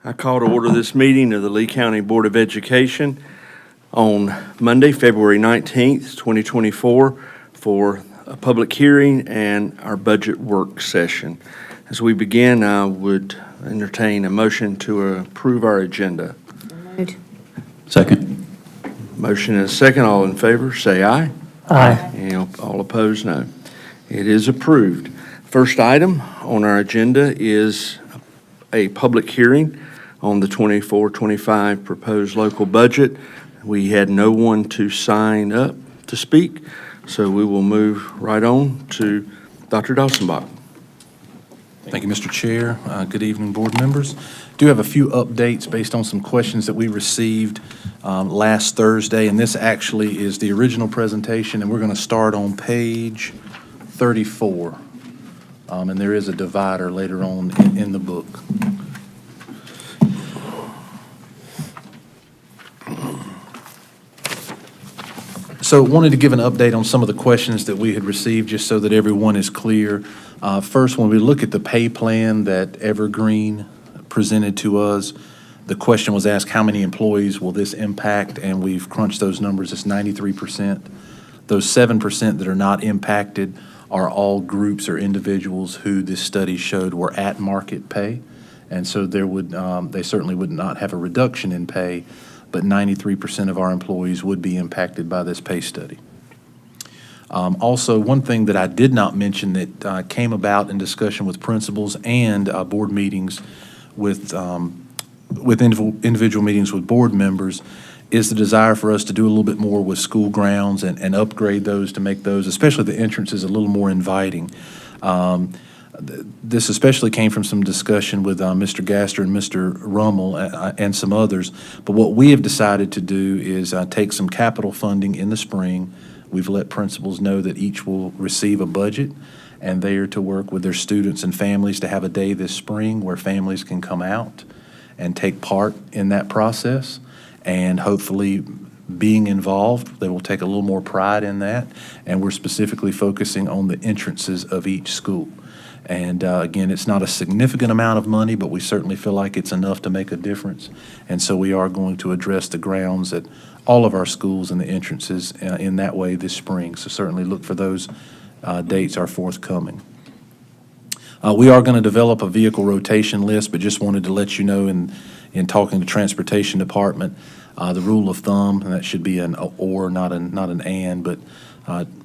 I call to order this meeting of the Lee County Board of Education on Monday, February 19th, 2024, for a public hearing and our budget work session. As we begin, I would entertain a motion to approve our agenda. Moved. Second. Motion and a second. All in favor, say aye. Aye. And all opposed, no. It is approved. First item on our agenda is a public hearing on the 24-25 proposed local budget. We had no one to sign up to speak, so we will move right on to Dr. Dawsonbach. Thank you, Mr. Chair. Good evening, board members. Do have a few updates based on some questions that we received last Thursday, and this actually is the original presentation, and we're going to start on page 34. And there is a divider later on in the book. So wanted to give an update on some of the questions that we had received, just so that everyone is clear. First, when we look at the pay plan that Evergreen presented to us, the question was asked, how many employees will this impact? And we've crunched those numbers. It's 93%. Those 7% that are not impacted are all groups or individuals who this study showed were at market pay. And so there would, they certainly would not have a reduction in pay, but 93% of our employees would be impacted by this pay study. Also, one thing that I did not mention that came about in discussion with principals and board meetings with individual meetings with board members is the desire for us to do a little bit more with school grounds and upgrade those to make those, especially the entrances, a little more inviting. This especially came from some discussion with Mr. Gaster and Mr. Rummel and some others. But what we have decided to do is take some capital funding in the spring. We've let principals know that each will receive a budget, and they are to work with their students and families to have a day this spring where families can come out and take part in that process. And hopefully, being involved, they will take a little more pride in that. And we're specifically focusing on the entrances of each school. And again, it's not a significant amount of money, but we certainly feel like it's enough to make a difference. And so we are going to address the grounds at all of our schools and the entrances in that way this spring. So certainly look for those dates are forthcoming. We are going to develop a vehicle rotation list, but just wanted to let you know in talking to Transportation Department, the rule of thumb, and that should be an or, not an and, but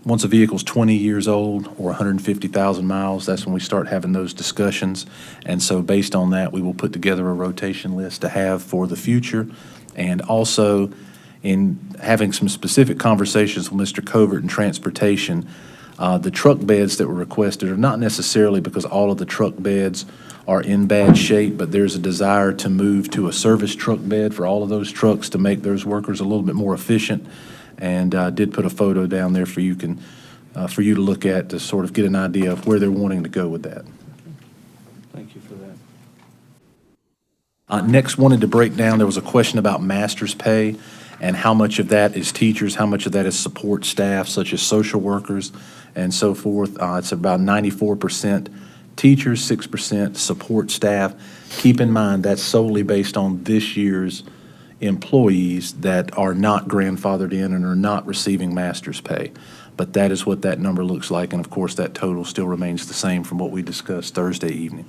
once a vehicle's 20 years old or 150,000 miles, that's when we start having those discussions. And so based on that, we will put together a rotation list to have for the future. And also in having some specific conversations with Mr. Covert and Transportation, the truck beds that were requested are not necessarily because all of the truck beds are in bad shape, but there's a desire to move to a service truck bed for all of those trucks to make those workers a little bit more efficient. And did put a photo down there for you to look at to sort of get an idea of where they're wanting to go with that. Thank you for that. Next, wanted to break down, there was a question about master's pay and how much of that is teachers, how much of that is support staff, such as social workers and so forth. It's about 94% teachers, 6% support staff. Keep in mind, that's solely based on this year's employees that are not grandfathered in and are not receiving master's pay. But that is what that number looks like, and of course that total still remains the same from what we discussed Thursday evening.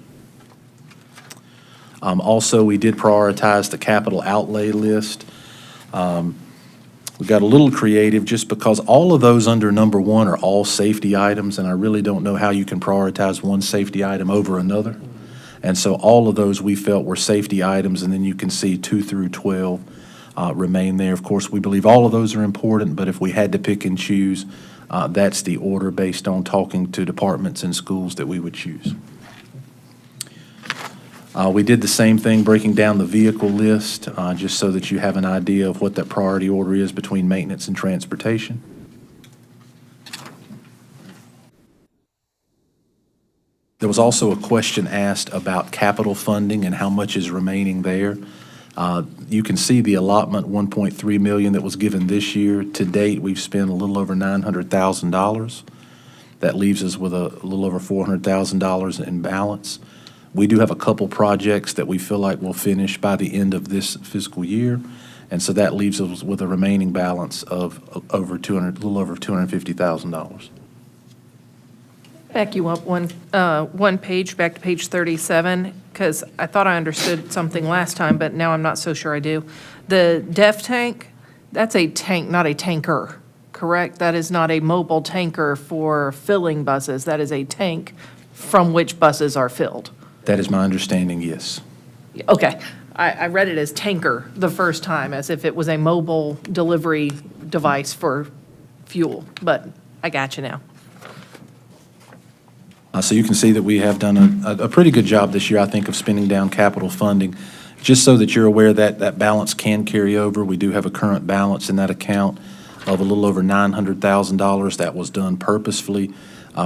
Also, we did prioritize the capital outlay list. We got a little creative just because all of those under number one are all safety items, and I really don't know how you can prioritize one safety item over another. And so all of those we felt were safety items, and then you can see 2 through 12 remain there. Of course, we believe all of those are important, but if we had to pick and choose, that's the order based on talking to departments and schools that we would choose. We did the same thing, breaking down the vehicle list, just so that you have an idea of what that priority order is between maintenance and transportation. There was also a question asked about capital funding and how much is remaining there. You can see the allotment, $1.3 million that was given this year. To date, we've spent a little over $900,000. That leaves us with a little over $400,000 in balance. We do have a couple projects that we feel like will finish by the end of this fiscal year, and so that leaves us with a remaining balance of a little over $250,000. Back you up one page, back to page 37, because I thought I understood something last time, but now I'm not so sure I do. The DEF tank, that's a tank, not a tanker, correct? That is not a mobile tanker for filling buses. That is a tank from which buses are filled. That is my understanding, yes. Okay. I read it as tanker the first time, as if it was a mobile delivery device for fuel, but I got you now. So you can see that we have done a pretty good job this year, I think, of spending down capital funding. Just so that you're aware that that balance can carry over, we do have a current balance in that account of a little over $900,000. That was done purposefully.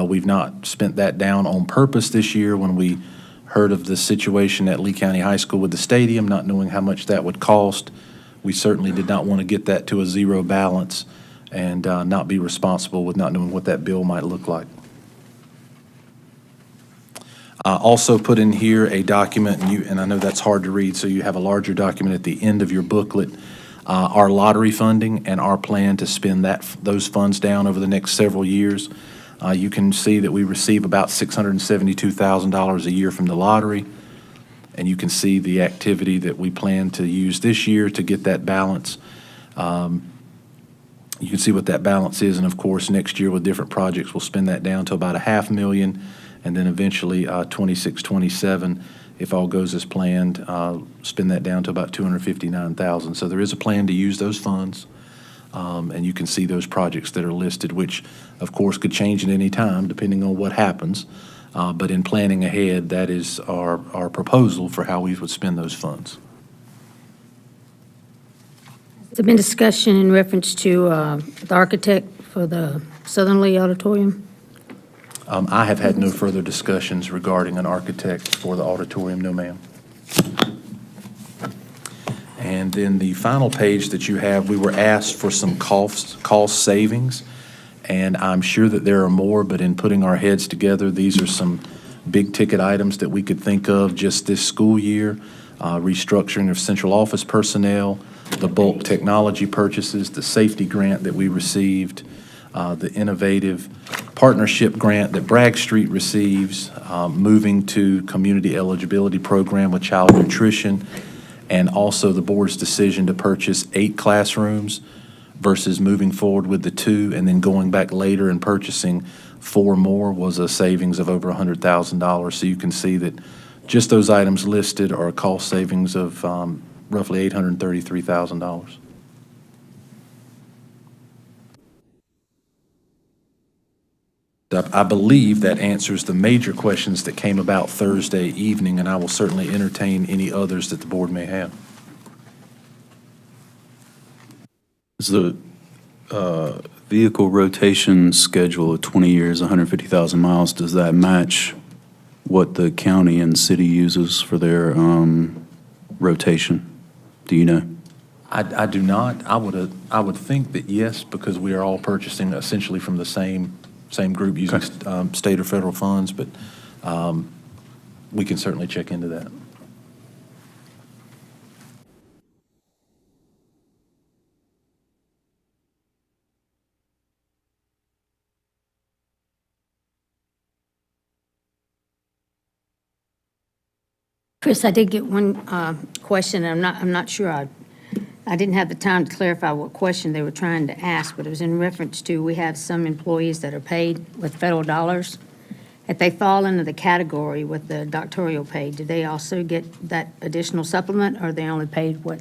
We've not spent that down on purpose this year. When we heard of the situation at Lee County High School with the stadium, not knowing how much that would cost, we certainly did not want to get that to a zero balance and not be responsible with not knowing what that bill might look like. Also put in here a document, and I know that's hard to read, so you have a larger document at the end of your booklet, our lottery funding and our plan to spend those funds down over the next several years. You can see that we receive about $672,000 a year from the lottery, and you can see the activity that we plan to use this year to get that balance. You can see what that balance is, and of course, next year with different projects, we'll spend that down to about $500,000. And then eventually 26, 27, if all goes as planned, spend that down to about $259,000. So there is a plan to use those funds, and you can see those projects that are listed, which of course could change at any time depending on what happens. But in planning ahead, that is our proposal for how we would spend those funds. There's been discussion in reference to the architect for the Southern Lee Auditorium. I have had no further discussions regarding an architect for the auditorium, no ma'am. And then the final page that you have, we were asked for some cost savings, and I'm sure that there are more, but in putting our heads together, these are some big-ticket items that we could think of just this school year, restructuring of central office personnel, the bulk technology purchases, the safety grant that we received, the innovative partnership grant that Bragg Street receives, moving to community eligibility program with child nutrition, and also the board's decision to purchase 8 classrooms versus moving forward with the 2 and then going back later and purchasing 4 more was a savings of over $100,000. So you can see that just those items listed are a cost savings of roughly $833,000. I believe that answers the major questions that came about Thursday evening, and I will certainly entertain any others that the board may have. Is the vehicle rotation schedule of 20 years, 150,000 miles, does that match what the county and city uses for their rotation? Do you know? I do not. I would think that yes, because we are all purchasing essentially from the same group using state or federal funds, but we can certainly check into that. Chris, I did get one question, and I'm not sure I didn't have the time to clarify what question they were trying to ask, but it was in reference to, we have some employees that are paid with federal dollars. If they fall into the category with the doctoral pay, do they also get that additional supplement, or are they only paid what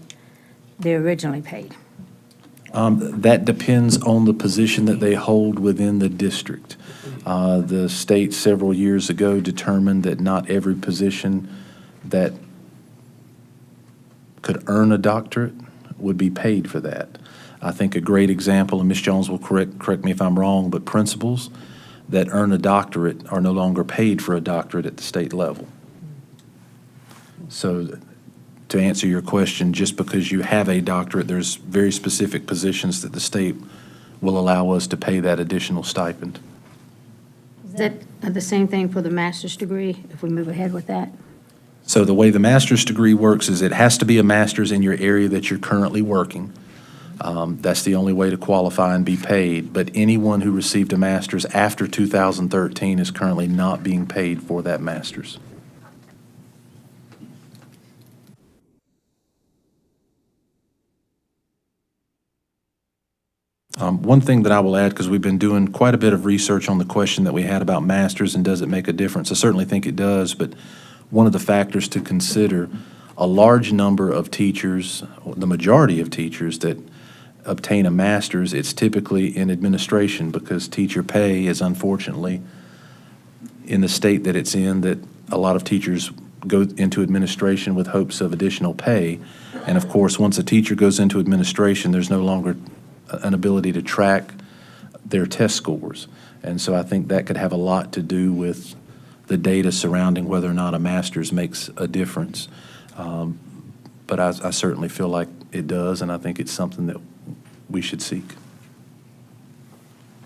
they originally paid? That depends on the position that they hold within the district. The state several years ago determined that not every position that could earn a doctorate would be paid for that. I think a great example, and Ms. Jones will correct me if I'm wrong, but principals that earn a doctorate are no longer paid for a doctorate at the state level. So to answer your question, just because you have a doctorate, there's very specific positions that the state will allow us to pay that additional stipend. Is that the same thing for the master's degree, if we move ahead with that? So the way the master's degree works is it has to be a master's in your area that you're currently working. That's the only way to qualify and be paid. But anyone who received a master's after 2013 is currently not being paid for that master's. One thing that I will add, because we've been doing quite a bit of research on the question that we had about masters and does it make a difference? I certainly think it does, but one of the factors to consider, a large number of teachers, the majority of teachers that obtain a master's, it's typically in administration because teacher pay is unfortunately in the state that it's in, that a lot of teachers go into administration with hopes of additional pay. And of course, once a teacher goes into administration, there's no longer an ability to track their test scores. And so I think that could have a lot to do with the data surrounding whether or not a master's makes a difference. But I certainly feel like it does, and I think it's something that we should seek.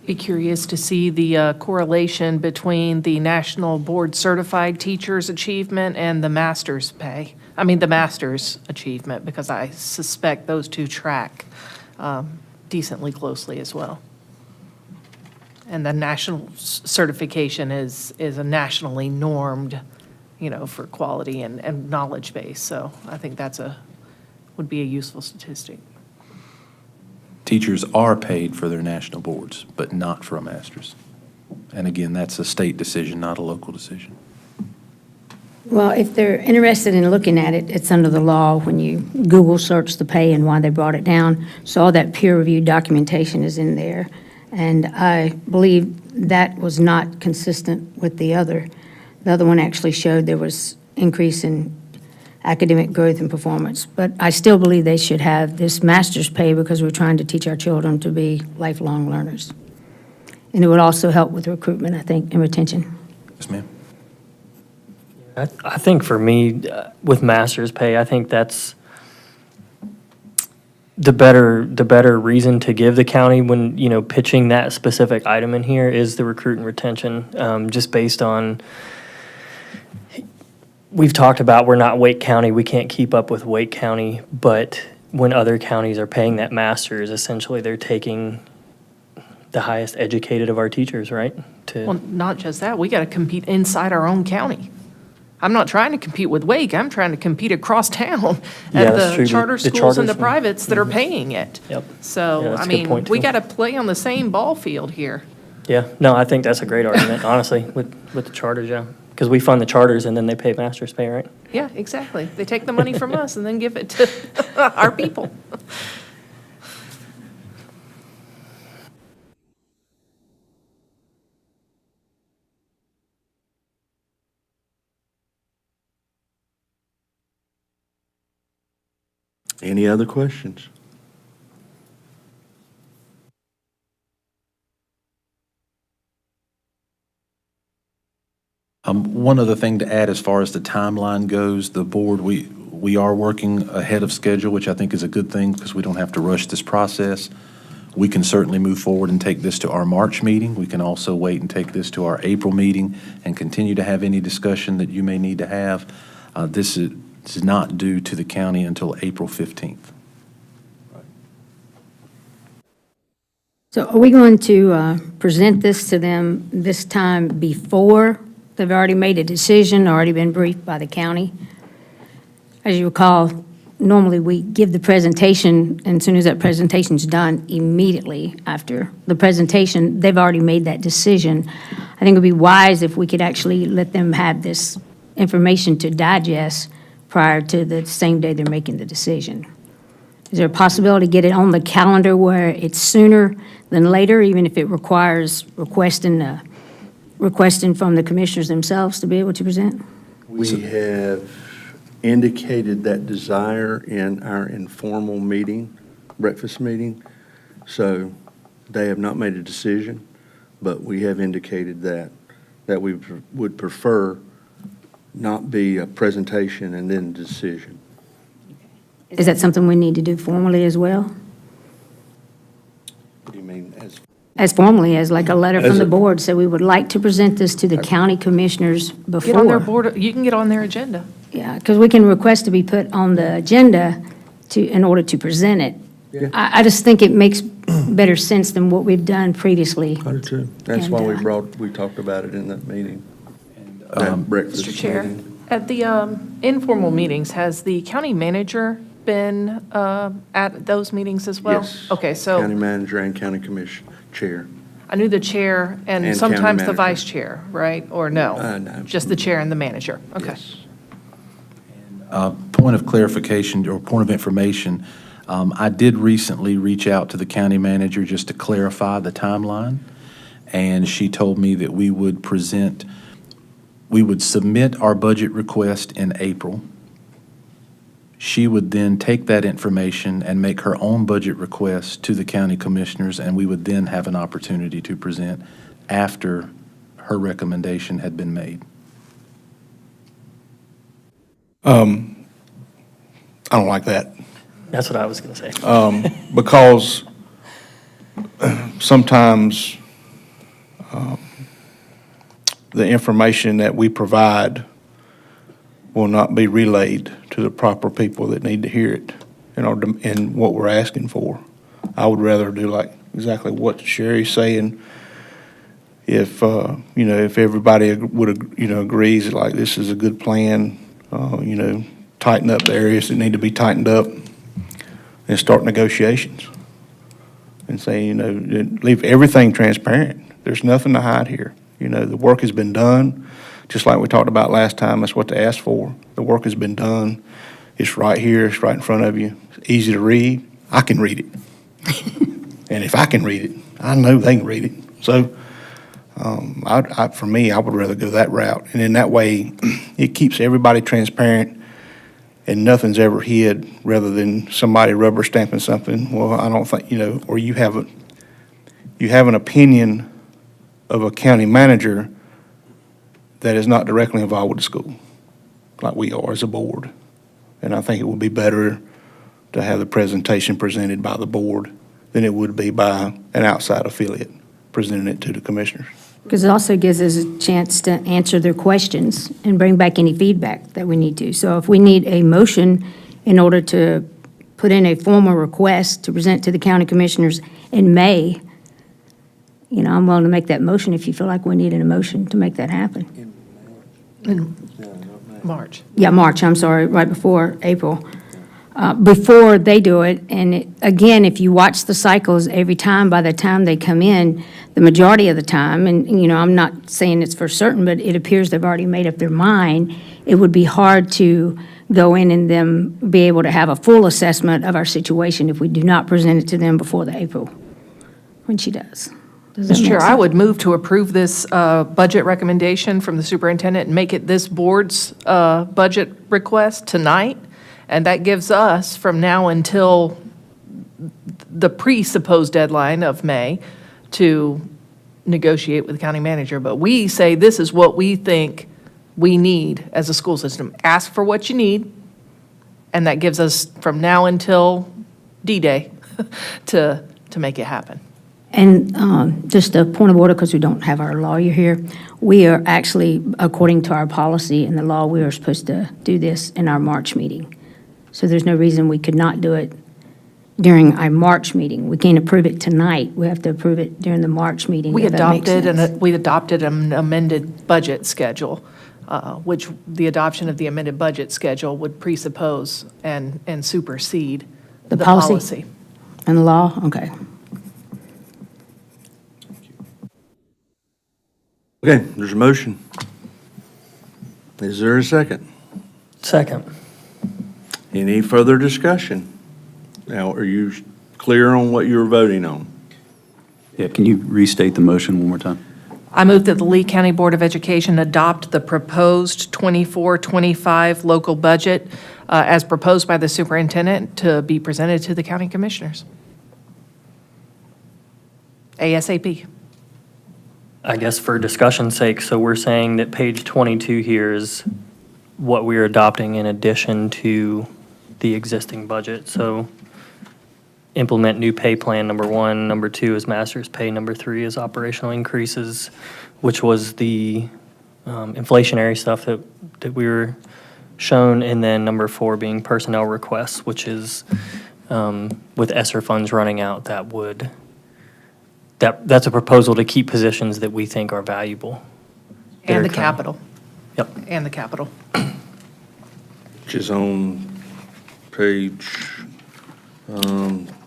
Be curious to see the correlation between the National Board Certified Teachers' achievement and the master's pay. I mean, the master's achievement, because I suspect those two track decently closely as well. And the national certification is a nationally normed, for quality and knowledge base. So I think would be a useful statistic. Teachers are paid for their national boards, but not for a master's. And again, that's a state decision, not a local decision. Well, if they're interested in looking at it, it's under the law when you Google search the pay and why they brought it down. So all that peer-reviewed documentation is in there. And I believe that was not consistent with the other. The other one actually showed there was increase in academic growth and performance. But I still believe they should have this master's pay because we're trying to teach our children to be lifelong learners. And it would also help with recruitment, I think, and retention. Yes, ma'am. I think for me, with master's pay, I think that's the better reason to give the county when, pitching that specific item in here is the recruit and retention, just based on, we've talked about we're not Wake County, we can't keep up with Wake County, but when other counties are paying that master's, essentially they're taking the highest educated of our teachers, right? Well, not just that, we got to compete inside our own county. I'm not trying to compete with Wake, I'm trying to compete across town Yeah, at that's the true. charter The schools and the charters, privates that are paying it. Yep. Yeah, So, that's I a good mean, point, we too. got to play on the same ball field here. Yeah, no, I think that's a great argument, honestly, with the charters, yeah. Because we fund the charters and then they pay master's pay, right? Yeah, exactly. They take the money from us and then give it to our people. Any other questions? One other thing to add as far as the timeline goes, the board, we are working ahead of schedule, which I think is a good thing because we don't have to rush this process. We can certainly move forward and take this to our March meeting. We can also wait and take this to our April meeting and continue to have any discussion that you may need to have. This is not due to the county until April 15th. So are we going to present this to them this time before they've already made a decision, already been briefed by the county? As you recall, normally we give the presentation, and as soon as that presentation's done, immediately after the presentation, they've already made that decision. I think it would be wise if we could actually let them have this information to digest prior to the same day they're making the decision. Is there a possibility to get it on the calendar where it's sooner than later, even if it requires requesting from the commissioners themselves to be able to present? We have indicated that desire in our informal meeting, breakfast meeting. So they have not made a decision, but we have indicated that we would prefer not be a presentation and then a decision. Is that something we need to do formally as well? What do you mean? As formally as like a letter from As the a- board, so we would like to present this to the county commissioners before. Get on their board, you can get on their agenda. Yeah, because we can request to be put on the agenda in order to present it. Yeah. I just think it makes better sense than what we've done previously. I do too. That's And, why we talked about it in that meeting. um, That breakfast Mr. Chair, meeting. at the informal meetings, has the county manager been at those meetings as well? Yes. Okay, so County manager and county commission chair. I knew the chair And and county sometimes the manager. vice chair, right? Or no? No. Just the chair and the manager? Okay. Yes. Point of clarification or point of information, I did recently reach out to the county manager just to clarify the timeline, and she told me that we would submit our budget request in April. She would then take that information and make her own budget request to the county commissioners, and we would then have an opportunity to present after her recommendation had been made. I don't like that, That's what I was going to say. because sometimes the information that we provide will not be relayed to the proper people that need to hear it in what we're asking for. I would rather do like exactly what Sherry's saying. If, if everybody agrees that like this is a good plan, tighten up the areas that need to be tightened up and start negotiations. And say, leave everything transparent. There's nothing to hide here. The work has been done, just like we talked about last time. That's what they asked for. The work has been done. It's right here. It's right in front of you. It's easy to read. I can read it. And if I can read it, I know they can read it. So, for me, I would rather go that route. And in that way, it keeps everybody transparent and nothing's ever hid, rather than somebody rubber stamping something. Well, I don't think, or you have an opinion of a county manager that is not directly involved with the school, like we are as a board. And I think it would be better to have the presentation presented by the board than it would be by an outside affiliate presenting it to the commissioners. Because it also gives us a chance to answer their questions and bring back any feedback that we need to. So if we need a motion in order to put in a formal request to present to the county commissioners in May, I'm willing to make that motion if you feel like we need a motion to make that happen. March. Yeah, March, I'm sorry, right before April, before they do it. And again, if you watch the cycles, every time, by the time they come in, the majority of the time, and, I'm not saying it's for certain, but it appears they've already made up their mind, it would be hard to go in and them be able to have a full assessment of our situation if we do not present it to them before the April, when she does. Does that Mr. make Chair, I sense? would move to approve this budget recommendation from the superintendent and make it this board's budget request tonight. And that gives us, from now until the presupposed deadline of May, to negotiate with the county manager. But we say this is what we think we need as a school system. Ask for what you need, and that gives us from now until D-Day to make it happen. And just a point of order, because we don't have our lawyer here, we are actually, according to our policy and the law, we are supposed to do this in our March meeting. So there's no reason we could not do it during our March meeting. We can't approve it tonight. We have to approve it during the March meeting. We if that makes sense. adopted an amended budget schedule, which the adoption of the amended budget schedule would presuppose and supersede The the policy? policy. And the law, okay. Okay, there's a motion. Is there a second? Second. Any further discussion? Now, are you clear on what you're voting on? Yeah, can you restate the motion one more time? I move that the Lee County Board of Education adopt the proposed 24-25 local budget as proposed by the superintendent to be presented to the county commissioners. ASAP. I guess for discussion's sake, so we're saying that page 22 here is what we're adopting in addition to the existing budget. So implement new pay plan, number one. Number two is master's pay. Number three is operational increases, which was the inflationary stuff that we were shown, and then number 4 being personnel requests, which is with ESSER funds running out, that's a proposal to keep positions that we think are valuable. that are And the current- capital, Yep. and the capital. Which is on page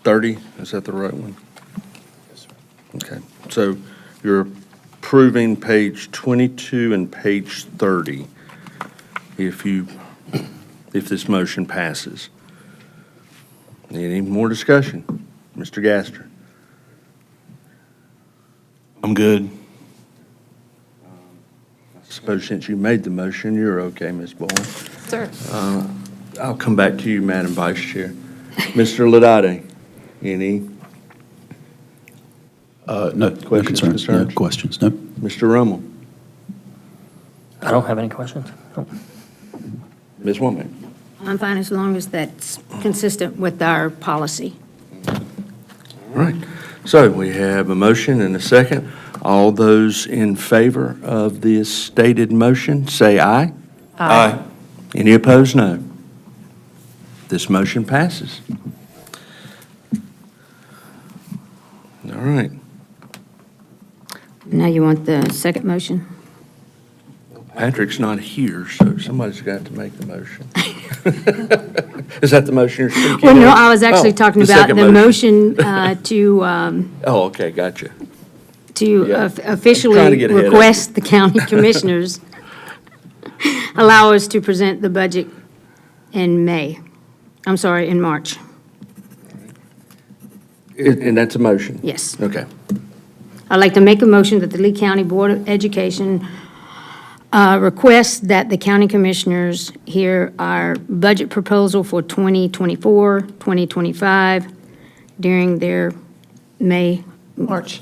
30, is that the right one? Okay, so you're approving page 22 and page 30 if this motion passes. Any more discussion? Mr. Gaster? I'm good. I suppose since you made the motion, you're okay, Ms. Bowen. Sir. I'll come back to you, Madam Vice Chair. Mr. Ladade, any? No Questions, concerns, no concerns? questions, no. Mr. Rummel? I don't have any questions. Nope. Ms. Womack? I'm fine as long as that's consistent with our policy. All right. So we have a motion and a second. All those in favor of this stated motion, say aye. Aye. Any opposed, no. This motion passes. All right. Now you want the second motion? Patrick's not here, so somebody's got to make the motion. Is that the motion you're speaking of? Well, no, I was actually Oh, talking the about second the motion to Oh, okay, gotcha. to Yeah. officially Trying to get ahead of request the county commissioners allow us to present the budget in in March. And that's a motion? Yes. Okay. I'd like to make a motion that the Lee County Board of Education requests that the county commissioners hear our budget proposal for 2024, 2025 during their March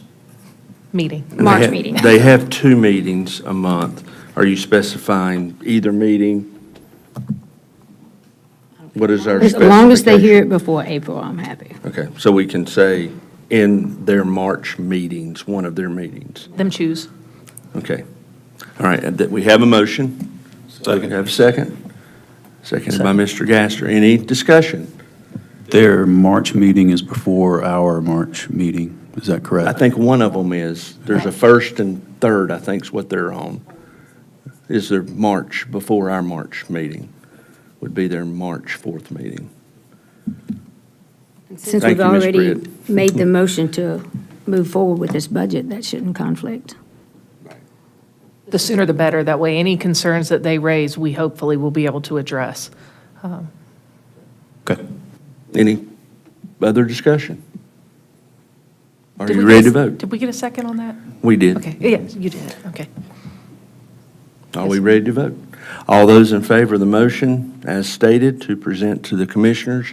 meeting. March meeting. They have 2 meetings a month. Are you specifying either meeting? What is our As long as they hear it specification? before April, I'm happy. Okay, so we can say in their March meetings, one of their meetings. Them choose. Okay. All right, that we have a motion. Second. Have a second? Seconded by Mr. Gaster. Any discussion? Their March meeting is before our March meeting, is that correct? I think one of them is. There's a first and third, I think is what they're on. Is their March, before our March meeting, would be their March 4th meeting. Since Thank we've you, Ms. already Britt. made the motion to move forward with this budget, that shouldn't conflict. The sooner the better. That way, any concerns that they raise, we hopefully will be able to address. Okay. Any other discussion? Are Did you we ready get to a- vote? Did we get a second on that? We did. Okay, yes, you did, okay. Are we ready to vote? All those in favor of the motion as stated to present to the commissioners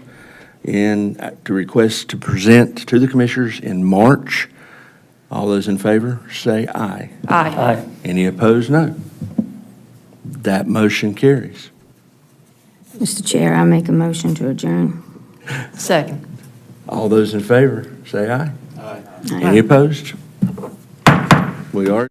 to request to present to the commissioners in March, all those in favor say aye. Aye. Any opposed, no. That motion carries. Mr. Chair, I make a motion to adjourn. Second. All those in favor say aye. Any opposed? We are.